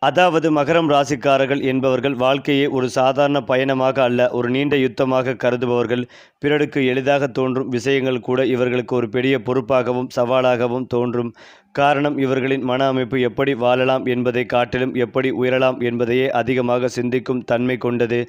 அதாவது மகரம் ராசிக்காரர்கள் என்பவர்கள் வாழ்க்கையை ஒரு சாதாரண பயணமாக அல்ல, ஒரு நீண்ட யுத்தமாக கருதுபவர்கள். பிறருக்கு எளிதாக தோன்றும் விஷயங்கள் கூட இவர்களுக்கு ஒரு பெரிய பொறுப்பாகவும் சவாலாகவும் தோன்றும். காரணம், இவர்களின் மன அமைப்பு எப்படி வாழலாம் என்பதை காட்டிலும் எப்படி உயரலாம் என்பதையே அதிகமாக சிந்திக்கும் தன்மை கொண்டது.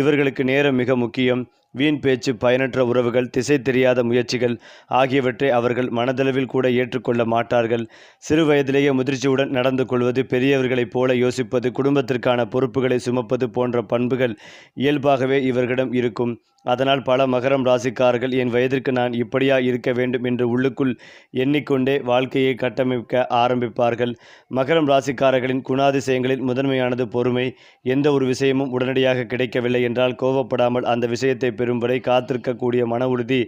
இவர்களுக்கு நேரம் மிக முக்கியம். வீண் பேச்சு, பயனற்ற உறவுகள், திசை தெரியாத முயற்சிகள் ஆகியவற்றை அவர்கள் மனதளவில் கூட ஏற்றுக்கொள்ள மாட்டார்கள். சிறு வயதிலேயே முதிர்ச்சியுடன் நடந்து கொள்வது, பெரியவர்களைப் போல யோசிப்பது, குடும்பத்திற்கான பொறுப்புகளை சுமப்பது போன்ற பண்புகள் இயல்பாகவே இவர்களிடம் இருக்கும். அதனால் பல மகரம் ராசிக்காரர்கள் என் வயதிற்கு நான் இப்படியா இருக்க வேண்டும் என்று உள்ளுக்குள் எண்ணிக்கொண்டே வாழ்க்கையை கட்டமைக்க ஆரம்பிப்பார்கள். மகரம் ராசிக்காரர்களின் குணாதிசயங்களில் முதன்மையானது பொறுமை. எந்த ஒரு விஷயமும் உடனடியாக கிடைக்கவில்லை என்றால் கோபப்படாமல் அந்த விஷயத்தை பெறும் வரை காத்திருக்கக்கூடிய மன உறுதி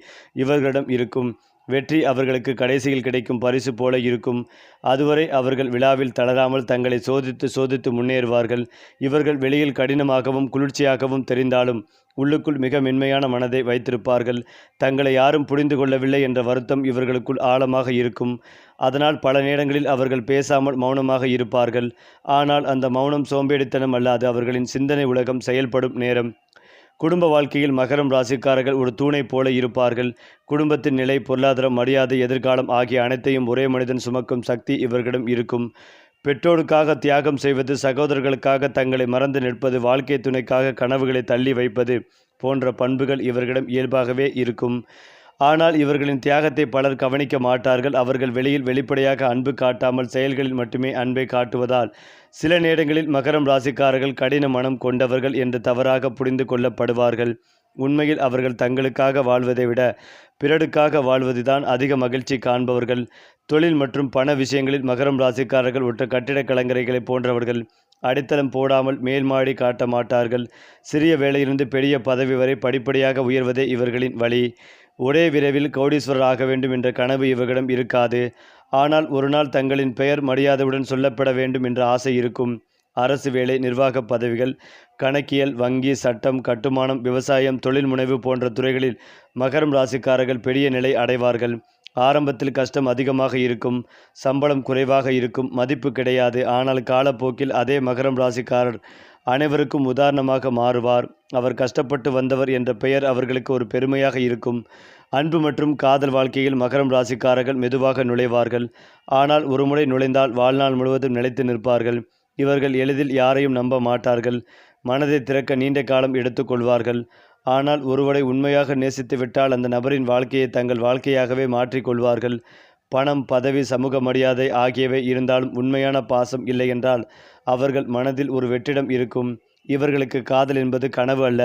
இவர்களிடம் இருக்கும். வெற்றி அவர்களுக்கு கடைசியில் கிடைக்கும் பரிசு போல இருக்கும். அதுவரை அவர்கள் விழாவில் தளராமல் தங்களை சோதித்து சோதித்து முன்னேறுவார்கள். இவர்கள் வெளியில் கடினமாகவும் குளிர்ச்சியாகவும் தெரிந்தாலும் உள்ளுக்குள் மிக மென்மையான மனதை வைத்திருப்பார்கள். தங்களை யாரும் புரிந்து கொள்ளவில்லை என்ற வருத்தம் இவர்களுக்குள் ஆழமாக இருக்கும். அதனால் பல நேரங்களில் அவர்கள் பேசாமல் மௌனமாக இருப்பார்கள். ஆனால் அந்த மௌனம் சோம்பேறித்தனம் அல்ல, அது அவர்களின் சிந்தனை உலகம் செயல்படும் நேரம். குடும்ப வாழ்க்கையில் மகரம் ராசிக்காரர்கள் ஒரு தூணை போல இருப்பார்கள். குடும்பத்தின் நிலை, பொருளாதாரம், மரியாதை, எதிர்காலம் ஆகிய அனைத்தையும் ஒரே மனிதன் சுமக்கும் சக்தி இவர்களிடம் இருக்கும். பெற்றோருக்காக தியாகம் செய்வது, சகோதரர்களுக்காக தங்களை மறந்து நிற்பது, வாழ்க்கை துணைக்காக கனவுகளை தள்ளி வைப்பது போன்ற பண்புகள் இவர்களிடம் இயல்பாகவே இருக்கும். ஆனால் இவர்களின் தியாகத்தை பலர் கவனிக்க மாட்டார்கள். அவர்கள் வெளியில் வெளிப்படையாக அன்பு காட்டாமல் செயல்களில் மட்டுமே அன்பை காட்டுவதால் சில நேரங்களில் மகரம் ராசிக்காரர்கள் கடின மனம் கொண்டவர்கள் என்று தவறாக புரிந்து கொள்ளப்படுவார்கள். உண்மையில் அவர்கள் தங்களுக்காக வாழ்வதை விட பிறருக்காக வாழ்வதுதான் அதிக மகிழ்ச்சி காண்பவர்கள். தொழில் மற்றும் பண விஷயங்களில் மகரம் ராசிக்காரர்கள் ஒற்ற கட்டிடக் கலைஞர்களை போன்றவர்கள். அடித்தளம் போடாமல் மேல்மாடி காட்ட மாட்டார்கள். சிறிய வேலையிலிருந்து பெரிய பதவி வரை படிப்படியாக உயர்வதே இவர்களின் வழி. ஒரே விரைவில் கோடீஸ்வரர் ஆக வேண்டும் என்ற கனவு இவர்களிடம் இருக்காது. ஆனால் ஒரு நாள் தங்களின் பெயர் மரியாதையுடன் சொல்லப்பட வேண்டும் என்ற ஆசை இருக்கும். அரசு வேலை, நிர்வாக பதவிகள், கணக்கியல், வங்கி, சட்டம், கட்டுமானம், விவசாயம், தொழில் முனைவு போன்ற துறைகளில் மகரம் ராசிக்காரர்கள் பெரிய நிலை அடைவார்கள். ஆரம்பத்தில் கஷ்டம் அதிகமாக இருக்கும், சம்பளம் குறைவாக இருக்கும், மதிப்பு கிடையாது. ஆனால் காலப்போக்கில் அதே மகரம் ராசிக்காரர் அனைவருக்கும் உதாரணமாக மாறுவார். அவர் கஷ்டப்பட்டு வந்தவர் என்ற பெயர் அவர்களுக்கு ஒரு பெருமையாக இருக்கும். அன்பு மற்றும் காதல் வாழ்க்கையில் மகரம் ராசிக்காரர்கள் மெதுவாக நுழைவார்கள். ஆனால் ஒருமுறை நுழைந்தால் வாழ்நாள் முழுவதும் நிலைத்து நிற்பார்கள். இவர்கள் எளிதில் யாரையும் நம்ப மாட்டார்கள். மனதை திறக்க நீண்ட காலம் எடுத்துக்கொள்வார்கள். ஆனால் ஒருவரை உண்மையாக நேசித்து விட்டால் அந்த நபரின் வாழ்க்கையை தங்கள் வாழ்க்கையாகவே மாற்றிக்கொள்வார்கள். பணம், பதவி, சமூக மரியாதை ஆகியவை இருந்தாலும் உண்மையான பாசம் இல்லை என்றால் அவர்கள் மனதில் ஒரு வெற்றிடம் இருக்கும். இவர்களுக்கு காதல் என்பது கனவு அல்ல,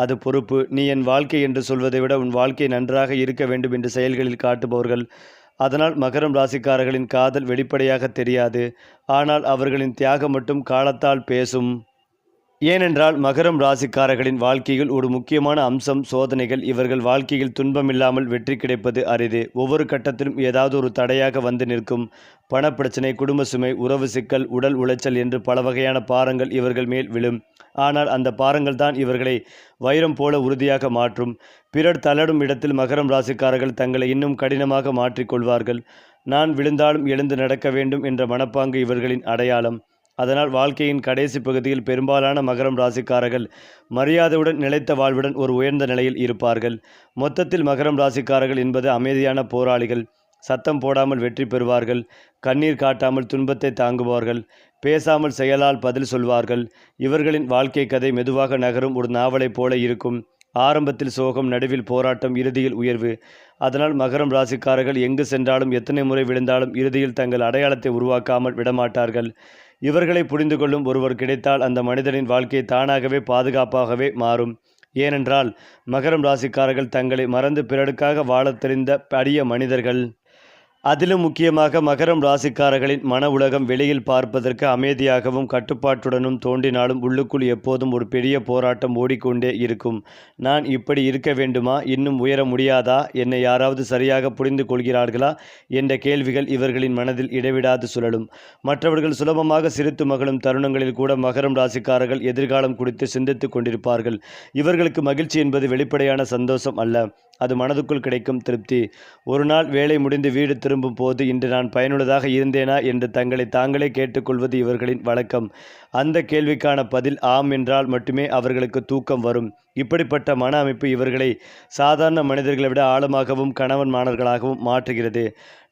அது பொறுப்பு. நீ என் வாழ்க்கை என்று சொல்வதை விட உன் வாழ்க்கை நன்றாக இருக்க வேண்டும் என்று செயல்களில் காட்டுபவர்கள். அதனால் மகரம் ராசிக்காரர்களின் காதல் வெளிப்படையாக தெரியாது. ஆனால் அவர்களின் தியாகம் மட்டும் காலத்தால் பேசும். ஏனென்றால் மகரம் ராசிக்காரர்களின் வாழ்க்கையில் ஒரு முக்கியமான அம்சம் சோதனைகள். இவர்கள் வாழ்க்கையில் துன்பமில்லாமல் வெற்றி கிடைப்பது அரிது. ஒவ்வொரு கட்டத்திலும் ஏதாவது ஒரு தடையாக வந்து நிற்கும். பணப்பிரச்சனை, குடும்ப சுமை, உறவு சிக்கல், உடல் உளைச்சல் என்று பல வகையான பாரங்கள் இவர்கள் மேல் விழும். ஆனால் அந்த பாரங்கள் தான் இவர்களை வைரம் போல உறுதியாக மாற்றும். பிறர் தளரும் இடத்தில் மகரம் ராசிக்காரர்கள் தங்களை இன்னும் கடினமாக மாற்றிக்கொள்வார்கள். நான் விழுந்தாலும் எழுந்து நடக்க வேண்டும் என்ற மனப்பாங்கு இவர்களின் அடையாளம். அதனால் வாழ்க்கையின் கடைசி பகுதியில் பெரும்பாலான மகரம் ராசிக்காரர்கள் மரியாதையுடன் நிலைத்த வாழ்வுடன் ஒரு உயர்ந்த நிலையில் இருப்பார்கள். மொத்தத்தில் மகரம் ராசிக்காரர்கள் என்பது அமைதியான போராளிகள். சத்தம் போடாமல் வெற்றி பெறுவார்கள். கண்ணீர் காட்டாமல் துன்பத்தை தாங்குவார்கள். பேசாமல் செயலால் பதில் சொல்வார்கள். இவர்களின் வாழ்க்கை கதை மெதுவாக நகரும் ஒரு நாவலைப் போல இருக்கும். ஆரம்பத்தில் சோகம், நடுவில் போராட்டம், இறுதியில் உயர்வு. அதனால் மகரம் ராசிக்காரர்கள் எங்கு சென்றாலும் எத்தனை முறை விழுந்தாலும் இறுதியில் தங்கள் அடையாளத்தை உருவாக்காமல் விடமாட்டார்கள். இவர்களை புரிந்து கொள்ளும் ஒருவர் கிடைத்தால் அந்த மனிதனின் வாழ்க்கை தானாகவே பாதுகாப்பாகவே மாறும். ஏனென்றால் மகரம் ராசிக்காரர்கள் தங்களை மறந்து பிறருக்காக வாழத் தெரிந்த அரிய மனிதர்கள். அதிலும் முக்கியமாக மகரம் ராசிக்காரர்களின் மன உலகம் வெளியில் பார்ப்பதற்கு அமைதியாகவும் கட்டுப்பாட்டுடனும் தோன்றினாலும் உள்ளுக்குள் எப்போதும் ஒரு பெரிய போராட்டம் ஓடிக்கொண்டே இருக்கும். நான் இப்படி இருக்க வேண்டுமா? இன்னும் உயர முடியாதா? என்னை யாராவது சரியாக புரிந்து கொள்கிறார்களா என்ற கேள்விகள் இவர்களின் மனதில் இடைவிடாது சுழலும். மற்றவர்கள் சுலபமாக சிரித்து மகிழும் தருணங்களில் கூட மகரம் ராசிக்காரர்கள் எதிர்காலம் குறித்து சிந்தித்து கொண்டிருப்பார்கள். இவர்களுக்கு மகிழ்ச்சி என்பது வெளிப்படையான சந்தோஷம் அல்ல, அது மனதுக்குள் கிடைக்கும் திருப்தி. ஒரு நாள் வேலை முடிந்து வீடு திரும்பும் போது இன்று நான் பயனுள்ளதாக இருந்தேனா என்று தங்களை தாங்களே கேட்டுக்கொள்வது இவர்களின் வழக்கம். அந்த கேள்விக்கான பதில் ஆம் என்றால் மட்டுமே அவர்களுக்கு தூக்கம் வரும். இப்படிப்பட்ட மன அமைப்பு இவர்களை சாதாரண மனிதர்களை விட ஆழமாகவும் கணவன்மானர்களாகவும் மாற்றுகிறது.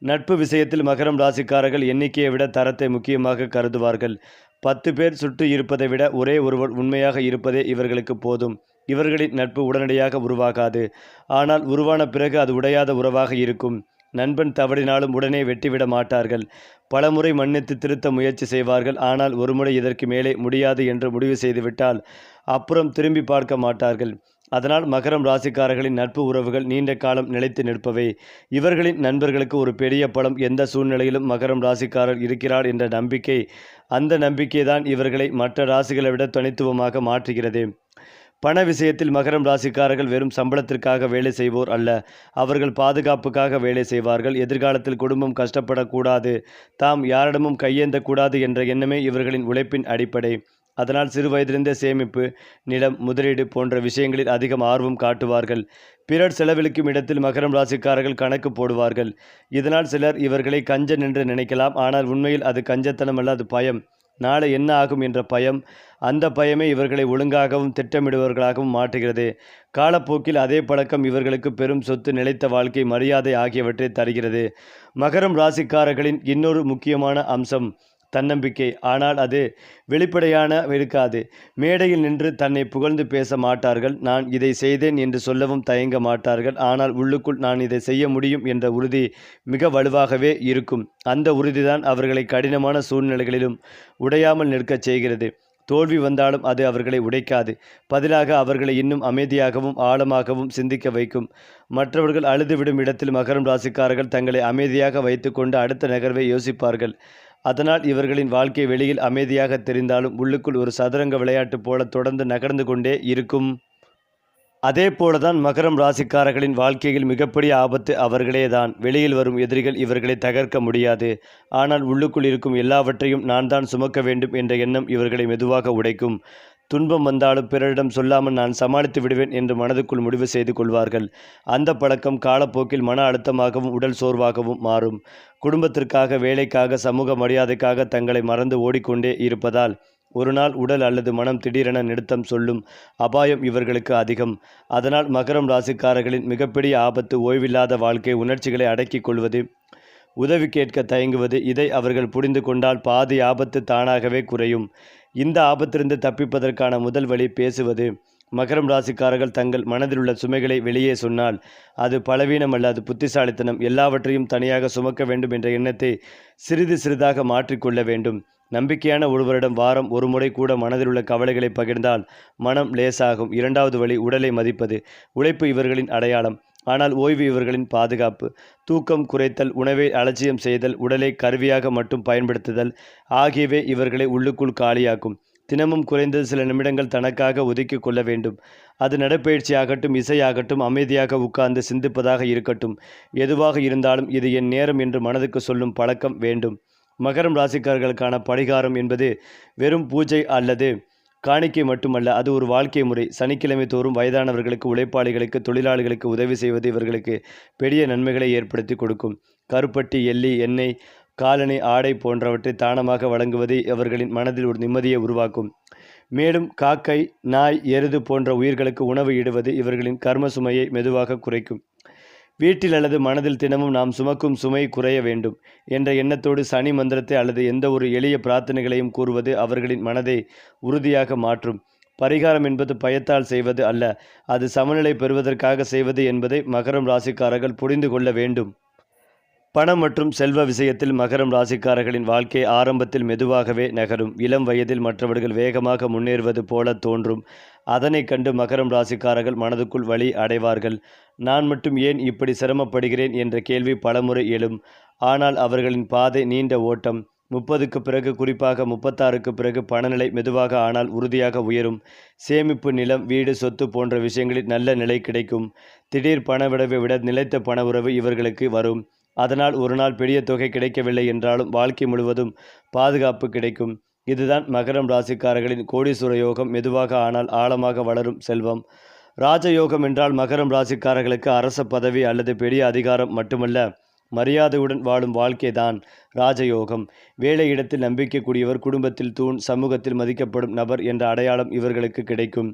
நட்பு விஷயத்தில் மகரம் ராசிக்காரர்கள் எண்ணிக்கையை விட தரத்தை முக்கியமாக கருதுவார்கள். 10 பேர் சுற்றி இருப்பதை விட ஒரே ஒருவர் உண்மையாக இருப்பதே இவர்களுக்கு போதும். இவர்களின் நட்பு உடனடியாக உருவாகாது. ஆனால் உருவான பிறகு அது உடையாத உறவாக இருக்கும். நண்பன் தவறினாலும் உடனே வெட்டிவிட மாட்டார்கள். பலமுறை மன்னித்து திருத்த முயற்சி செய்வார்கள். ஆனால் ஒருமுறை இதற்கு மேலே முடியாது என்று முடிவு செய்துவிட்டால் அப்புறம் திரும்பி பார்க்க மாட்டார்கள். அதனால் மகரம் ராசிக்காரர்களின் நட்பு உறவுகள் நீண்ட காலம் நிலைத்து நிற்பவை. இவர்களின் நண்பர்களுக்கு ஒரு பெரிய பலம் எந்த சூழ்நிலையிலும் மகரம் ராசிக்காரர் இருக்கிறார் என்ற நம்பிக்கை. அந்த நம்பிக்கைதான் இவர்களை மற்ற ராசிகளை விட தனித்துவமாக மாற்றுகிறது. பண விஷயத்தில் மகரம் ராசிக்காரர்கள் வெறும் சம்பளத்திற்காக வேலை செய்வோர் அல்ல. அவர்கள் பாதுகாப்புக்காக வேலை செய்வார்கள். எதிர்காலத்தில் குடும்பம் கஷ்டப்படக்கூடாது, தாம் யாரிடமும் கையேந்தக்கூடாது என்ற எண்ணமே இவர்களின் உழைப்பின் அடிப்படை. அதனால் சிறு வயதிலிருந்தே சேமிப்பு, நிலம், முதலீடு போன்ற விஷயங்களில் அதிகம் ஆர்வம் காட்டுவார்கள். பிறர் செலவழிக்கும் இடத்தில் மகரம் ராசிக்காரர்கள் கணக்கு போடுவார்கள். இதனால் சிலர் இவர்களை கஞ்சன் என்று நினைக்கலாம். ஆனால் உண்மையில் அது கஞ்சத்தனம் அல்ல, அது பயம். நாளை என்ன ஆகும் என்ற பயம். அந்த பயமே இவர்களை ஒழுங்காகவும் திட்டமிடுபவர்களாகவும் மாற்றுகிறது. காலப்போக்கில் அதே பழக்கம் இவர்களுக்கு பெரும் சொத்து, நிலைத்த வாழ்க்கை, மரியாதை ஆகியவற்றை தருகிறது. மகரம் ராசிக்காரர்களின் இன்னொரு முக்கியமான அம்சம் தன்னம்பிக்கை. ஆனால் அது வெளிப்படையான இருக்காது. மேடையில் நின்று தன்னை புகழ்ந்து பேச மாட்டார்கள். நான் இதை செய்தேன் என்று சொல்லவும் தயங்க மாட்டார்கள். ஆனால் உள்ளுக்குள் நான் இதை செய்ய முடியும் என்ற உறுதி மிக வலுவாகவே இருக்கும். அந்த உறுதிதான் அவர்களை கடினமான சூழ்நிலைகளிலும் உடையாமல் நிற்கச் செய்கிறது. தோல்வி வந்தாலும் அது அவர்களை உடைக்காது. பதிலாக அவர்களை இன்னும் அமைதியாகவும் ஆழமாகவும் சிந்திக்க வைக்கும். மற்றவர்கள் அழுதுவிடும் இடத்தில் மகரம் ராசிக்காரர்கள் தங்களை அமைதியாக வைத்துக்கொண்டு அடுத்த நகர்வை யோசிப்பார்கள். அதனால் இவர்களின் வாழ்க்கை வெளியில் அமைதியாக தெரிந்தாலும் உள்ளுக்குள் ஒரு சதுரங்க விளையாட்டு போல தொடர்ந்து நகர்ந்து கொண்டே இருக்கும். அதே போலதான் மகரம் ராசிக்காரர்களின் வாழ்க்கையில் மிகப்பெரிய ஆபத்து அவர்களேதான். வெளியில் வரும் எதிரிகள் இவர்களை தகர்க்க முடியாது. ஆனால் உள்ளுக்குள் இருக்கும் எல்லாவற்றையும் நான் தான் சுமக்க வேண்டும் என்ற எண்ணம் இவர்களை மெதுவாக உடைக்கும். துன்பம் வந்தாலும் பிறரிடம் சொல்லாமல் நான் சமாளித்து விடுவேன் என்று மனதுக்குள் முடிவு செய்து கொள்வார்கள். அந்த பழக்கம் காலப்போக்கில் மன அழுத்தமாகவும் உடல் சோர்வாகவும் மாறும். குடும்பத்திற்காக, வேலைக்காக, சமூக மரியாதைக்காக தங்களை மறந்து ஓடிக்கொண்டே இருப்பதால் ஒரு நாள் உடல் அல்லது மனம் திடீரென நிறுத்தம் சொல்லும் அபாயம் இவர்களுக்கு அதிகம். அதனால் மகரம் ராசிக்காரர்களின் மிகப்பெரிய ஆபத்து ஓய்வில்லாத வாழ்க்கை, உணர்ச்சிகளை அடக்கிக் கொள்வது, உதவி கேட்க தயங்குவது. இதை அவர்கள் புரிந்து கொண்டால் பாதி ஆபத்து தானாகவே குறையும். இந்த ஆபத்திலிருந்து தப்பிப்பதற்கான முதல் வழி பேசுவது. மகரம் ராசிக்காரர்கள் தங்கள் மனதில் உள்ள சுமைகளை வெளியே சொன்னால் அது பலவீனம் அல்ல, அது புத்திசாலித்தனம். எல்லாவற்றையும் தனியாக சுமக்க வேண்டும் என்ற எண்ணத்தை சிறிது சிறிதாக மாற்றிக்கொள்ள வேண்டும். நம்பிக்கையான ஒருவரிடம் வாரம் ஒரு முறை கூட மனதில் உள்ள கவலைகளை பகிர்ந்தால் மனம் லேசாகும். இரண்டாவது வழி உடலை மதிப்பது. உழைப்பு இவர்களின் அடையாளம். ஆனால் ஓய்வு இவர்களின் பாதுகாப்பு. தூக்கம் குறைத்தல், உணவை அலட்சியம் செய்தல், உடலை கருவியாக மட்டும் பயன்படுத்துதல் ஆகியவை இவர்களை உள்ளுக்குள் காலியாக்கும். தினமும் குறைந்தது சில நிமிடங்கள் தனக்காக ஒதுக்கி கொள்ள வேண்டும். அது நடைப்பயிற்சியாகட்டும், இசையாகட்டும், அமைதியாக உட்கார்ந்து சிந்திப்பதாக இருக்கட்டும். எதுவாக இருந்தாலும் இது என் நேரம் என்று மனதுக்கு சொல்லும் பழக்கம் வேண்டும். மகரம் ராசிக்காரர்களுக்கான பரிகாரம் என்பது வெறும் பூஜை அல்லது காணிக்கை மட்டுமல்ல, அது ஒரு வாழ்க்கை முறை. சனிக்கிழமை தோறும் வயதானவர்களுக்கு, உழைப்பாளிகளுக்கு, தொழிலாளிகளுக்கு உதவி செய்வது இவர்களுக்கு பெரிய நன்மைகளை ஏற்படுத்தி கொடுக்கும். கருப்பட்டி, எள்ளி, எண்ணெய், காலணி, ஆடை போன்றவற்றை தானமாக வழங்குவது அவர்களின் மனதில் ஒரு நிம்மதியை உருவாக்கும். மேலும் காக்கை, நாய், எருது போன்ற உயிர்களுக்கு உணவு இடுவது இவர்களின் கர்ம சுமையை மெதுவாக குறைக்கும். வீட்டில் அல்லது மனதில் தினமும் நாம் சுமக்கும் சுமை குறைய வேண்டும் என்ற எண்ணத்தோடு சனி மந்திரத்தை அல்லது எந்த ஒரு எளிய பிரார்த்தனைகளையும் கூறுவது அவர்களின் மனதை உறுதியாக மாற்றும். பரிகாரம் என்பது பயத்தால் செய்வது அல்ல, அது சமநிலை பெறுவதற்காக செய்வது என்பதை மகரம் ராசிக்காரர்கள் புரிந்து கொள்ள வேண்டும். பணம் மற்றும் செல்வ விஷயத்தில் மகரம் ராசிக்காரர்களின் வாழ்க்கை ஆரம்பத்தில் மெதுவாகவே நகரும். இளம் வயதில் மற்றவர்கள் வேகமாக முன்னேறுவது போல தோன்றும். அதனை கண்டு மகரம் ராசிக்காரர்கள் மனதுக்குள் வலி அடைவார்கள். நான் மட்டும் ஏன் இப்படி சிரமப்படுகிறேன் என்ற கேள்வி பலமுறை எழும். ஆனால் அவர்களின் பாதை நீண்ட ஓட்டம். 30க்கு பிறகு, குறிப்பாக 36க்கு பிறகு பணநிலை மெதுவாக ஆனால் உறுதியாக உயரும். சேமிப்பு, நிலம், வீடு, சொத்து போன்ற விஷயங்களில் நல்ல நிலை கிடைக்கும். திடீர் பணவிடவை விட நிலைத்த பண உறவு இவர்களுக்கு வரும். அதனால் ஒரு நாள் பெரிய தொகை கிடைக்கவில்லை என்றாலும் வாழ்க்கை முழுவதும் பாதுகாப்பு கிடைக்கும். இதுதான் மகரம் ராசிக்காரர்களின் கோடீஸ்வர யோகம். மெதுவாக ஆனால் ஆழமாக வளரும் செல்வம். ராஜயோகம் என்றால் மகரம் ராசிக்காரர்களுக்கு அரச பதவி அல்லது பெரிய அதிகாரம் மட்டுமல்ல, மரியாதையுடன் வாழும் வாழ்க்கைதான் ராஜயோகம். வேலையிடத்தில் நம்பிக்கைக்குரியவர், குடும்பத்தில் தூண், சமூகத்தில் மதிக்கப்படும் நபர் என்ற அடையாளம் இவர்களுக்கு கிடைக்கும்.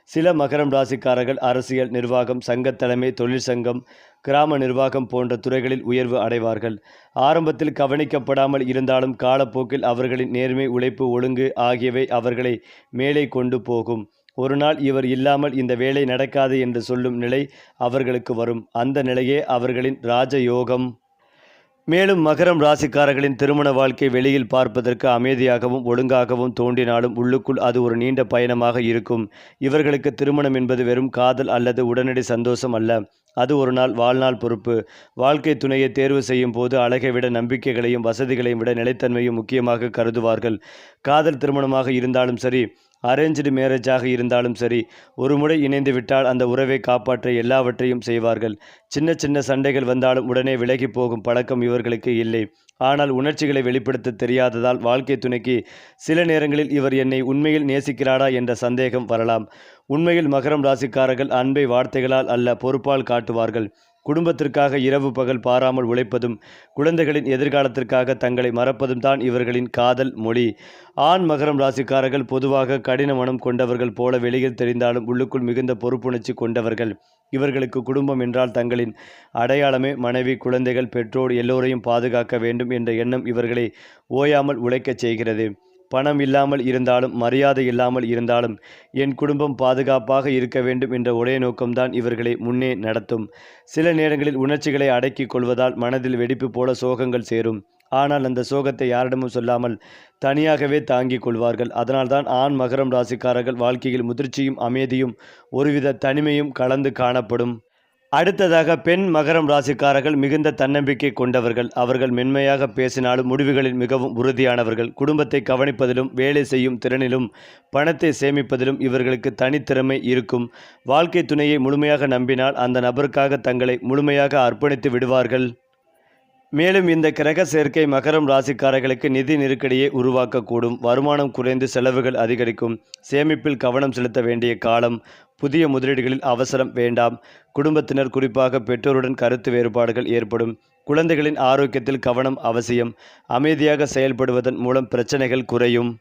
சில மகரம் ராசிக்காரர்கள் அரசியல், நிர்வாகம், சங்கத் தலைமை, தொழிற்சங்கம், கிராம நிர்வாகம் போன்ற துறைகளில் உயர்வு அடைவார்கள். ஆரம்பத்தில் கவனிக்கப்படாமல் இருந்தாலும் காலப்போக்கில் அவர்களின் நேர்மை, உழைப்பு, ஒழுங்கு ஆகியவை அவர்களை மேலே கொண்டு போகும். ஒரு நாள் இவர் இல்லாமல் இந்த வேலை நடக்காது என்று சொல்லும் நிலை அவர்களுக்கு வரும். அந்த நிலையே அவர்களின் ராஜயோகம். மேலும் மகரம் ராசிக்காரர்களின் திருமண வாழ்க்கை வெளியில் பார்ப்பதற்கு அமைதியாகவும் ஒழுங்காகவும் தோன்றினாலும் உள்ளுக்குள் அது ஒரு நீண்ட பயணமாக இருக்கும். இவர்களுக்கு திருமணம் என்பது வெறும் காதல் அல்லது உடனடி சந்தோஷம் அல்ல. அது ஒரு நாள் வாழ்நாள் பொறுப்பு. வாழ்க்கை துணையை தேர்வு செய்யும் போது அழகை விட நம்பிக்கைகளையும் வசதிகளையும் விட நிலைத்தன்மையும் முக்கியமாக கருதுவார்கள். காதல் திருமணமாக இருந்தாலும் சரி, அரேஞ்ச்டு மேரேஜாக இருந்தாலும் சரி, ஒரு முறை இணைந்து விட்டால் அந்த உறவை காப்பாற்ற எல்லாவற்றையும் செய்வார்கள். சின்ன சின்ன சண்டைகள் வந்தாலும் உடனே விலகி போகும் பழக்கம் இவர்களுக்கு இல்லை. ஆனால் உணர்ச்சிகளை வெளிப்படுத்த தெரியாததால் வாழ்க்கை துணைக்கு சில நேரங்களில் இவர் என்னை உண்மையில் நேசிக்கிறாரா என்ற சந்தேகம் வரலாம். உண்மையில் மகரம் ராசிக்காரர்கள் அன்பை வார்த்தைகளால் அல்ல, பொறுப்பால் காட்டுவார்கள். குடும்பத்திற்காக இரவு பகல் பாராமல் உழைப்பதும், குழந்தைகளின் எதிர்காலத்திற்காக தங்களை மறப்பதும் தான் இவர்களின் காதல் மொழி. ஆண் மகரம் ராசிக்காரர்கள் பொதுவாக கடின மனம் கொண்டவர்கள் போல வெளியில் தெரிந்தாலும் உள்ளுக்குள் மிகுந்த பொறுப்புணர்ச்சி கொண்டவர்கள். இவர்களுக்கு குடும்பம் என்றால் தங்களின் அடையாளமே. மனைவி, குழந்தைகள், பெற்றோர் எல்லோரையும் பாதுகாக்க வேண்டும் என்ற எண்ணம் இவர்களை ஓயாமல் உழைக்கச் செய்கிறது. பணம் இல்லாமல் இருந்தாலும், மரியாதை இல்லாமல் இருந்தாலும் என் குடும்பம் பாதுகாப்பாக இருக்க வேண்டும் என்ற ஒரே நோக்கம்தான் இவர்களை முன்னே நடத்தும். சில நேரங்களில் உணர்ச்சிகளை அடக்கிக் கொள்வதால் மனதில் வெடிப்பு போல சோகங்கள் சேரும். ஆனால் அந்த சோகத்தை யாரிடமும் சொல்லாமல் தனியாகவே தாங்கிக் கொள்வார்கள். அதனால்தான் ஆண் மகரம் ராசிக்காரர்கள் வாழ்க்கையில் முதிர்ச்சியும் அமைதியும் ஒருவித தனிமையும் கலந்து காணப்படும். அடுத்ததாக பெண் மகரம் ராசிக்காரர்கள் மிகுந்த தன்னம்பிக்கை கொண்டவர்கள். அவர்கள் மென்மையாக பேசினாலும் முடிவுகளில் மிகவும் உறுதியானவர்கள். குடும்பத்தை கவனிப்பதிலும், வேலை செய்யும் திறனிலும், பணத்தை சேமிப்பதிலும் இவர்களுக்கு தனித்திறமை இருக்கும். வாழ்க்கை துணையை முழுமையாக நம்பினால் அந்த நபருக்காக தங்களை முழுமையாக அர்ப்பணித்து விடுவார்கள். மேலும் இந்த கிரக சேர்க்கை மகரம் ராசிக்காரர்களுக்கு நிதி நெருக்கடியை உருவாக்கக்கூடும். வருமானம் குறைந்து செலவுகள் அதிகரிக்கும். சேமிப்பில் கவனம் செலுத்த வேண்டிய காலம். புதிய முதலீடுகளில் அவசரம் வேண்டாம். குடும்பத்தினர், குறிப்பாக பெற்றோருடன் கருத்து வேறுபாடுகள் ஏற்படும். குழந்தைகளின் ஆரோக்கியத்தில் கவனம் அவசியம். அமைதியாக செயல்படுவதன் மூலம் பிரச்சனைகள் குறையும்.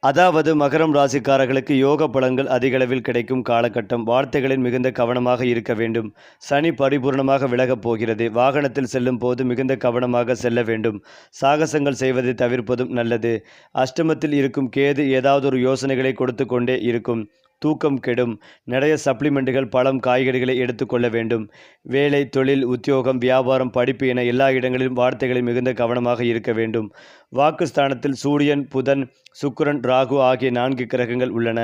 அதாவது மகரம் ராசிக்காரர்களுக்கு யோக பலன்கள் அதிகளவில் கிடைக்கும் காலகட்டம். வார்த்தைகளில் மிகுந்த கவனமாக இருக்க வேண்டும். சனி பரிபூர்ணமாக விலகப் போகிறது. வாகனத்தில் செல்லும் போது மிகுந்த கவனமாக செல்ல வேண்டும். சாகசங்கள் செய்வதை தவிர்ப்பதும் நல்லது. அஷ்டமத்தில் இருக்கும் கேது ஏதாவது ஒரு யோசனைகளை கொடுத்து கொண்டே இருக்கும். தூக்கம் கெடும். நிறைய சப்ளிமெண்ட்டுகள், பழம், காய்கறிகளை எடுத்துக்கொள்ள வேண்டும். வேலை, தொழில், உத்தியோகம், வியாபாரம், படிப்பு என எல்லா இடங்களிலும் வார்த்தைகளில் மிகுந்த கவனமாக இருக்க வேண்டும். வாக்குஸ்தானத்தில் சூரியன், புதன், சுக்கிரன், ராகு ஆகிய 4 கிரகங்கள் உள்ளன.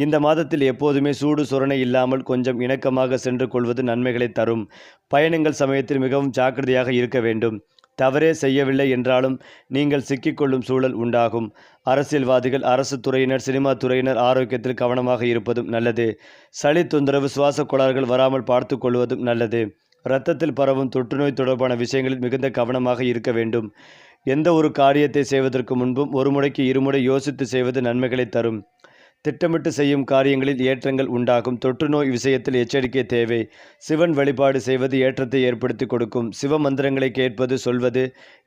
இந்த மாதத்தில் எப்போதுமே சூடு சொரணை இல்லாமல் கொஞ்சம் இணக்கமாக சென்று கொள்வது நன்மைகளை தரும். பயணங்கள் சமயத்தில் மிகவும் ஜாக்கிரதையாக இருக்க வேண்டும். தவறே செய்யவில்லை என்றாலும் நீங்கள் சிக்கிக்கொள்ளும் சூழல் உண்டாகும். அரசியல்வாதிகள், அரசு துறையினர், சினிமா துறையினர் ஆரோக்கியத்தில் கவனமாக இருப்பதும் நல்லது. சளி தொந்தரவு, சுவாச கோளாறுகள் வராமல் பார்த்து கொள்வதும் நல்லது. இரத்தத்தில் பரவும் தொற்றுநோய் தொடர்பான விஷயங்களில் மிகுந்த கவனமாக இருக்க வேண்டும். எந்த ஒரு காரியத்தை செய்வதற்கு முன்பும் ஒரு முறைக்கு இருமுறை யோசித்து செய்வது நன்மைகளை தரும். திட்டமிட்டு செய்யும் காரியங்களில் ஏற்றங்கள் உண்டாகும். தொற்றுநோய் விஷயத்தில் எச்சரிக்கை தேவை. சிவன் வழிபாடு செய்வது ஏற்றத்தை ஏற்படுத்தி கொடுக்கும். சிவ மந்திரங்களை கேட்பது, சொல்வது,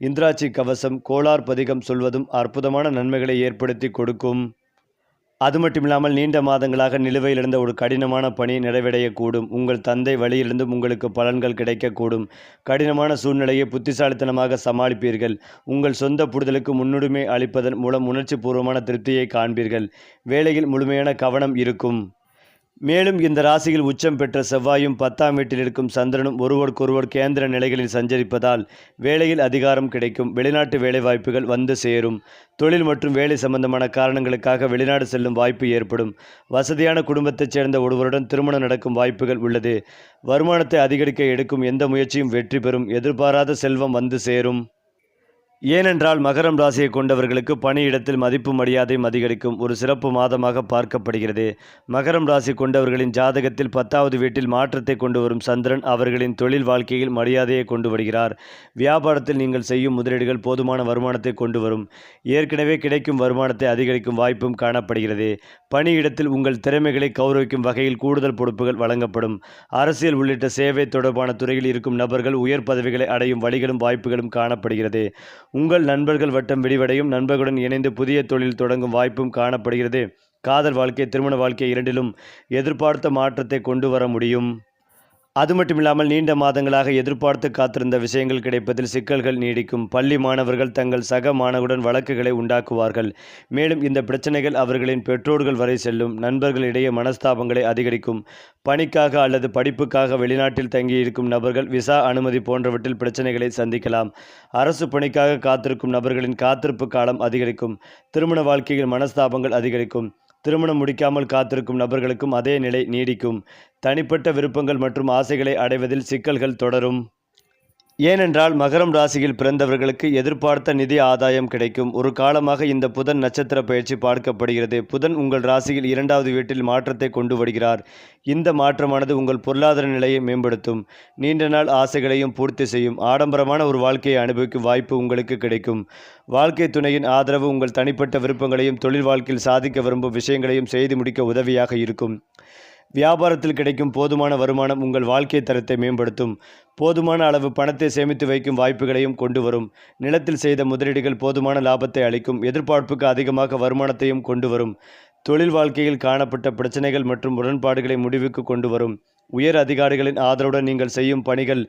இந்திராட்சி கவசம், கோளார் பதிகம் சொல்வதும் அற்புதமான நன்மைகளை ஏற்படுத்தி கொடுக்கும். அது மட்டுமில்லாமல் நீண்ட மாதங்களாக நிலுவையில் இருந்த ஒரு கடினமான பணி நிறைவடையக்கூடும். உங்கள் தந்தை வழியிலிருந்தும் உங்களுக்கு பலன்கள் கிடைக்கக்கூடும். கடினமான சூழ்நிலையை புத்திசாலித்தனமாக சமாளிப்பீர்கள். உங்கள் சொந்த புரிதலுக்கு முன்னுரிமை அளிப்பதன் மூலம் உணர்ச்சி பூர்வமான திருப்தியை காண்பீர்கள். வேலையில் முழுமையான கவனம் இருக்கும். மேலும் இந்த ராசியில் உச்சம் பெற்ற செவ்வாயும் 10ஆம் வீட்டில் இருக்கும் சந்திரனும் ஒருவருக்கொருவர் கேந்திர நிலைகளில் சஞ்சரிப்பதால் வேலையில் அதிகாரம் கிடைக்கும். வெளிநாட்டு வேலைவாய்ப்புகள் வந்து சேரும். தொழில் மற்றும் வேலை சம்பந்தமான காரணங்களுக்காக வெளிநாடு செல்லும் வாய்ப்பு ஏற்படும். வசதியான குடும்பத்தைச் சேர்ந்த ஒருவருடன் திருமணம் நடக்கும் வாய்ப்புகள் உள்ளது. வருமானத்தை அதிகரிக்க எடுக்கும் எந்த முயற்சியும் வெற்றி பெறும். எதிர்பாராத செல்வம் வந்து சேரும். ஏனென்றால் மகரம் ராசியை கொண்டவர்களுக்கு பணியிடத்தில் மதிப்பு மரியாதையும் அதிகரிக்கும் ஒரு சிறப்பு மாதமாக பார்க்கப்படுகிறது. மகரம் ராசி கொண்டவர்களின் ஜாதகத்தில் 10வது வீட்டில் மாற்றத்தை கொண்டு வரும் சந்திரன் அவர்களின் தொழில் வாழ்க்கையில் மரியாதையை கொண்டு வருகிறார். வியாபாரத்தில் நீங்கள் செய்யும் முதலீடுகள் போதுமான வருமானத்தை கொண்டு வரும். ஏற்கனவே கிடைக்கும் வருமானத்தை அதிகரிக்கும் வாய்ப்பும் காணப்படுகிறது. பணியிடத்தில் உங்கள் திறமைகளை கௌரவிக்கும் வகையில் கூடுதல் பொறுப்புகள் வழங்கப்படும். அரசியல் உள்ளிட்ட சேவை தொடர்பான துறையில் இருக்கும் நபர்கள் உயர் பதவிகளை அடையும் வழிகளும் வாய்ப்புகளும் காணப்படுகிறது. உங்கள் நண்பர்கள் வட்டம் விரிவடையும். நண்பர்களுடன் இணைந்து புதிய தொழில் தொடங்கும் வாய்ப்பும் காணப்படுகிறது. காதல் வாழ்க்கை, திருமண வாழ்க்கை இரண்டிலும் எதிர்பார்த்த மாற்றத்தை கொண்டு வர முடியும். அது மட்டுமில்லாமல் நீண்ட மாதங்களாக எதிர்பார்த்து காத்திருந்த விஷயங்கள் கிடைப்பதில் சிக்கல்கள் நீடிக்கும். பள்ளி மாணவர்கள் தங்கள் சக மாணவருடன் வழக்குகளை உண்டாக்குவார்கள். மேலும் இந்த பிரச்சனைகள் அவர்களின் பெற்றோர்கள் வரை செல்லும். நண்பர்களிடையே மனஸ்தாபங்களை அதிகரிக்கும். பணிக்காக அல்லது படிப்புக்காக வெளிநாட்டில் தங்கியிருக்கும் நபர்கள் விசா அனுமதி போன்றவற்றில் பிரச்சனைகளை சந்திக்கலாம். அரசு பணிக்காக காத்திருக்கும் நபர்களின் காத்திருப்பு காலம் அதிகரிக்கும். திருமண வாழ்க்கையில் மனஸ்தாபங்கள் அதிகரிக்கும். திருமணம் முடிக்காமல் காத்திருக்கும் நபர்களுக்கும் அதே நிலை நீடிக்கும். தனிப்பட்ட விருப்பங்கள் மற்றும் ஆசைகளை அடைவதில் சிக்கல்கள் தொடரும். ஏனென்றால் மகரம் ராசியில் பிறந்தவர்களுக்கு எதிர்பார்த்த நிதி ஆதாயம் கிடைக்கும். ஒரு காலமாக இந்த புதன் நட்சத்திர பயிற்சி பார்க்கப்படுகிறது. புதன் உங்கள் ராசியில் 2வது வீட்டில் மாற்றத்தை கொண்டு வருகிறார். இந்த மாற்றமானது உங்கள் பொருளாதார நிலையை மேம்படுத்தும். நீண்ட நாள் ஆசைகளையும் பூர்த்தி செய்யும். ஆடம்பரமான ஒரு வாழ்க்கையை அனுபவிக்கும் வாய்ப்பு உங்களுக்கு கிடைக்கும். வாழ்க்கை துணையின் ஆதரவு உங்கள் தனிப்பட்ட விருப்பங்களையும் தொழில் வாழ்க்கையில் சாதிக்க விரும்பும் விஷயங்களையும் செய்து முடிக்க உதவியாக இருக்கும். வியாபாரத்தில் கிடைக்கும் போதுமான வருமானம் உங்கள் வாழ்க்கை தரத்தை மேம்படுத்தும். போதுமான அளவு பணத்தை சேமித்து வைக்கும் வாய்ப்புகளையும் கொண்டு வரும். நிலத்தில் செய்த முதலீடுகள் போதுமான லாபத்தை அளிக்கும். எதிர்பார்ப்புக்கு அதிகமாக வருமானத்தையும் கொண்டு வரும். தொழில் வாழ்க்கையில் காணப்பட்ட பிரச்சனைகள் மற்றும் முரண்பாடுகளை முடிவுக்கு கொண்டு வரும். உயர் அதிகாரிகளின் ஆதரவுடன் நீங்கள் செய்யும் பணிகள்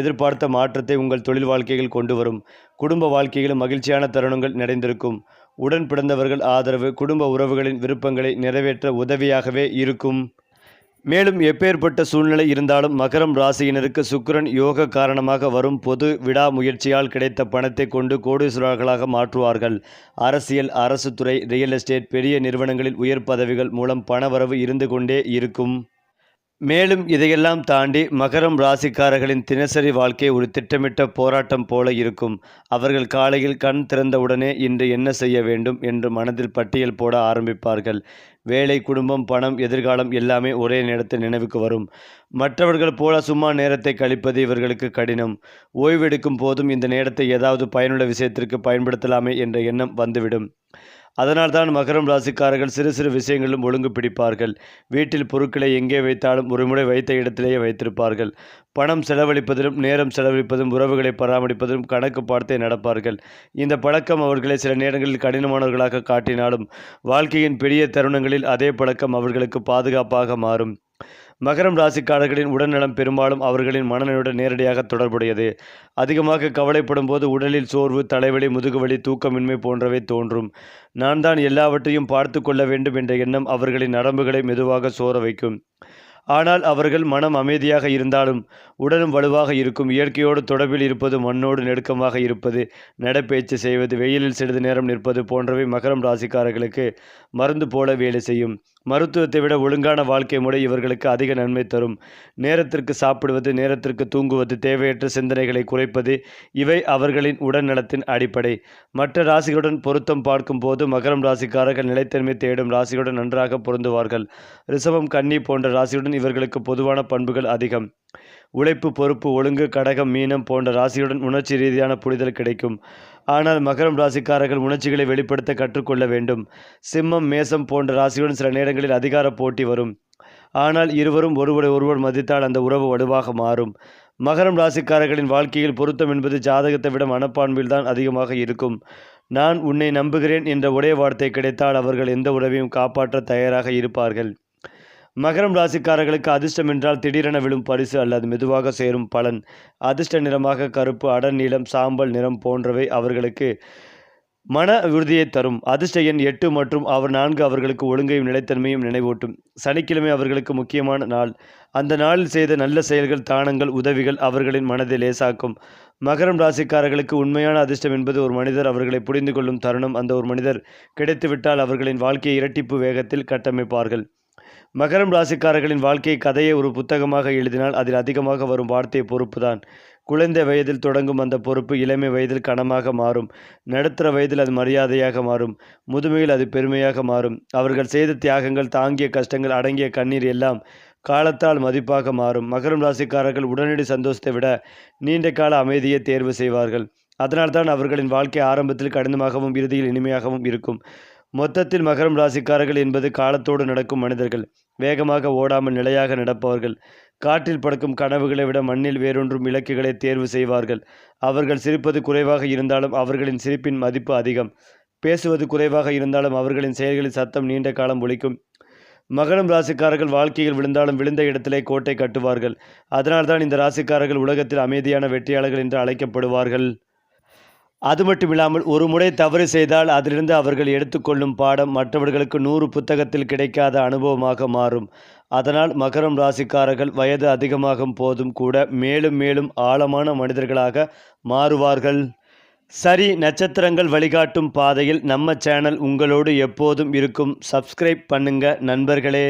எதிர்பார்த்த மாற்றத்தை உங்கள் தொழில் வாழ்க்கையில் கொண்டு வரும். குடும்ப வாழ்க்கையிலும் மகிழ்ச்சியான தருணங்கள் நிறைந்திருக்கும். உடன் பிறந்தவர்கள் ஆதரவு குடும்ப உறவுகளின் விருப்பங்களை நிறைவேற்ற உதவியாகவே இருக்கும். மேலும் எப்பேற்பட்ட சூழ்நிலை இருந்தாலும் மகரம் ராசியினருக்கு சுக்கிரன் யோக காரணமாக வரும் பொது விடாமுயற்சியால் கிடைத்த பணத்தை கொண்டு கோடீஸ்வரர்களாக மாற்றுவார்கள். அரசியல், அரசு துறை, ரியல் எஸ்டேட், பெரிய நிறுவனங்களில் உயர் பதவிகள் மூலம் பணவரவு இருந்து கொண்டே இருக்கும். மேலும் இதையெல்லாம் தாண்டி மகரம் ராசிக்காரர்களின் தினசரி வாழ்க்கை ஒரு திட்டமிட்ட போராட்டம் போல இருக்கும். அவர்கள் காலையில் கண் திறந்தவுடனே இன்று என்ன செய்ய வேண்டும் என்று மனதில் பட்டியல் போட ஆரம்பிப்பார்கள். வேலை, குடும்பம், பணம், எதிர்காலம் எல்லாமே ஒரே நேரத்தில் நினைவுக்கு வரும். மற்றவர்கள் போல சும்மா நேரத்தை கழிப்பது இவர்களுக்கு கடினம். ஓய்வெடுக்கும் போதும் இந்த நேரத்தை ஏதாவது பயனுள்ள விஷயத்திற்கு பயன்படுத்தலாமே என்ற எண்ணம் வந்துவிடும். அதனால்தான் மகரம் ராசிக்காரர்கள் சிறு சிறு விஷயங்களிலும் ஒழுங்கு பிடிப்பார்கள். வீட்டில் பொருட்களை எங்கே வைத்தாலும் ஒருமுறை வைத்த இடத்திலேயே வைத்திருப்பார்கள். பணம் செலவழிப்பதிலும் நேரம் செலவழிப்பதும் உறவுகளை பராமரிப்பதும் கணக்கு பார்த்தே நடப்பார்கள். இந்த பழக்கம் அவர்களை சில நேரங்களில் கடினமானவர்களாக காட்டினாலும் வாழ்க்கையின் பெரிய தருணங்களில் அதே பழக்கம் அவர்களுக்கு பாதுகாப்பாக மாறும். மகரம் ராசிக்காரர்களின் உடல்நலம் பெரும்பாலும் அவர்களின் மனநிலையுடன் நேரடியாக தொடர்புடையது. அதிகமாக கவலைப்படும் போது உடலில் சோர்வு, தலைவலி, முதுகுவலி, தூக்கமின்மை போன்றவை தோன்றும். நான் தான் எல்லாவற்றையும் பார்த்து கொள்ள வேண்டும் என்ற எண்ணம் அவர்களின் நரம்புகளை மெதுவாக சோர வைக்கும். ஆனால் அவர்கள் மனம் அமைதியாக இருந்தாலும் உடலும் வலுவாக இருக்கும். இயற்கையோடு தொடர்பில் இருப்பது, மண்ணோடு நெருக்கமாக இருப்பது, நடைப்பயிற்சி செய்வது, வெயிலில் சிறிது நேரம் நிற்பது போன்றவை மகரம் ராசிக்காரர்களுக்கு மருந்து போல வேலை செய்யும். மருத்துவத்தை விட ஒழுங்கான வாழ்க்கை முறை இவர்களுக்கு அதிக நன்மை தரும். நேரத்திற்கு சாப்பிடுவது, நேரத்திற்கு தூங்குவது, தேவையற்ற சிந்தனைகளை குறைப்பது இவை அவர்களின் உடல் நலத்தின் அடிப்படை. மற்ற ராசிகளுடன் பொருத்தம் பார்க்கும் போது மகரம் ராசிக்காரர்கள் நிலைத்தன்மை தேடும் ராசிகளுடன் நன்றாக பொருந்துவார்கள். ரிஷபம், கன்னி போன்ற ராசியுடன் இவர்களுக்கு பொதுவான பண்புகள் அதிகம். உழைப்பு, பொறுப்பு, ஒழுங்கு, கடகம், மீனம் போன்ற ராசியுடன் உணர்ச்சி ரீதியான புரிதல் கிடைக்கும். ஆனால் மகரம் ராசிக்காரர்கள் உணர்ச்சிகளை வெளிப்படுத்த கற்றுக்கொள்ள வேண்டும். சிம்மம், மேசம் போன்ற ராசியுடன் சில நேரங்களில் அதிகார போட்டி வரும். ஆனால் இருவரும் ஒருவரை ஒருவர் மதித்தால் அந்த உறவு வலுவாக மாறும். மகரம் ராசிக்காரர்களின் வாழ்க்கையில் பொருத்தம் என்பது ஜாதகத்தை விட மனப்பான்மையில் தான் அதிகமாக இருக்கும். நான் உன்னை நம்புகிறேன் என்ற ஒரே வார்த்தை கிடைத்தால் அவர்கள் எந்த உறவையும் காப்பாற்ற தயாராக இருப்பார்கள். மகரம் ராசிக்காரர்களுக்கு அதிர்ஷ்டம் என்றால் திடீரென விழும் பரிசு அல்லது மெதுவாக சேரும் பலன். அதிர்ஷ்ட நிறமாக கருப்பு, அடர் நீலம், சாம்பல் நிறம் போன்றவை அவர்களுக்கு மன உறுதியை தரும். அதிர்ஷ்ட எண் 8 மற்றும் அவர் 4 அவர்களுக்கு ஒழுங்கையும் நிலைத்தன்மையும் நினைவூட்டும். சனிக்கிழமை அவர்களுக்கு முக்கியமான நாள். அந்த நாளில் செய்த நல்ல செயல்கள், தானங்கள், உதவிகள் அவர்களின் மனதை லேசாக்கும். மகரம் ராசிக்காரர்களுக்கு உண்மையான அதிர்ஷ்டம் என்பது ஒரு மனிதர் அவர்களை புரிந்து கொள்ளும் தருணம். அந்த ஒரு மனிதர் கிடைத்துவிட்டால் அவர்களின் வாழ்க்கையை இரட்டிப்பு வேகத்தில் கட்டமைப்பார்கள். மகரம் ராசிக்காரர்களின் வாழ்க்கை கதையை ஒரு புத்தகமாக எழுதினால் அதில் அதிகமாக வரும் வார்த்தை பொறுப்புதான். குழந்தை வயதில் தொடங்கும் அந்த பொறுப்பு இளமை வயதில் கனமாக மாறும். நடுத்தர வயதில் அது மரியாதையாக மாறும். முதுமையில் அது பெருமையாக மாறும். அவர்கள் செய்த தியாகங்கள், தாங்கிய கஷ்டங்கள், அடங்கிய கண்ணீர் எல்லாம் காலத்தால் மதிப்பாக மாறும். மகரம் ராசிக்காரர்கள் உடனடி சந்தோஷத்தை விட நீண்ட கால அமைதியை தேர்வு செய்வார்கள். அதனால்தான் அவர்களின் வாழ்க்கை ஆரம்பத்தில் கடினமாகவும் இறுதியில் இனிமையாகவும் இருக்கும். மொத்தத்தில் மகரம் ராசிக்காரர்கள் என்பது காலத்தோடு நடக்கும் மனிதர்கள். வேகமாக ஓடாமல் நிலையாக நடப்பவர்கள். காற்றில் பறக்கும் கனவுகளை விட மண்ணில் வேரூன்றும் இலக்குகளை தேர்வு செய்வார்கள். அவர்கள் சிரிப்பது குறைவாக இருந்தாலும் அவர்களின் சிரிப்பின் மதிப்பு அதிகம். பேசுவது குறைவாக இருந்தாலும் அவர்களின் செயல்களில் சத்தம் நீண்ட காலம் ஒலிக்கும். மகரம் ராசிக்காரர்கள் வாழ்க்கையில் விழுந்தாலும் விழுந்த இடத்திலே கோட்டை கட்டுவார்கள். அதனால்தான் இந்த ராசிக்காரர்கள் உலகத்தில் அமைதியான வெற்றியாளர்கள் என்று அழைக்கப்படுவார்கள். அது மட்டுமில்லாமல் ஒரு முறை தவறு செய்தால் அதிலிருந்து அவர்கள் எடுத்துக்கொள்ளும் பாடம் மற்றவர்களுக்கு 100 புத்தகத்தில் கிடைக்காத அனுபவமாக மாறும். அதனால் மகரம் ராசிக்காரர்கள் வயது அதிகமாகும் போதும் கூட மேலும் மேலும் ஆழமான மனிதர்களாக மாறுவார்கள். சரி, நட்சத்திரங்கள் வழிகாட்டும் பாதையில் நம்ம சேனல் உங்களோடு எப்போதும் இருக்கும். சப்ஸ்கிரைப் பண்ணுங்க நண்பர்களே.